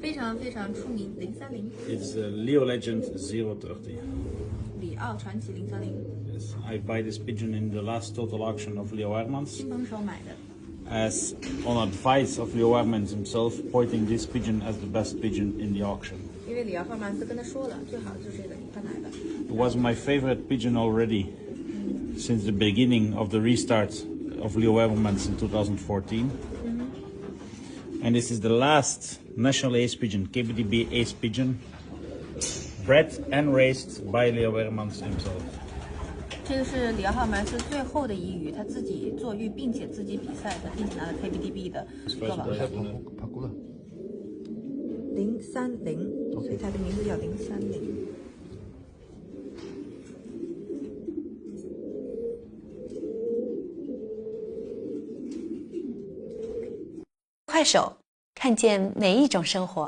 非常非常出名030。It's Leo Legend 030. 里奥传奇030。Yes, I buy this pigeon in the last total auction of Leo Hermans. 新朋手买的。As on advice of Leo Hermans himself, pointing this pigeon as the best pigeon in the auction. 因为里奥赫曼斯跟他说了，最好的就是这个，他买的。It was my favorite pigeon already since the beginning of the restart of Leo Hermans in 2014. And this is the last national ace pigeon, KBDB ace pigeon, bred and raised by Leo Hermans himself. 这个是里奥赫曼斯最后的一羽，他自己坐育并且自己比赛的，并且拿了 KBDB 的个王冠。030，所以它的名字叫030。快手，看见每一种生活。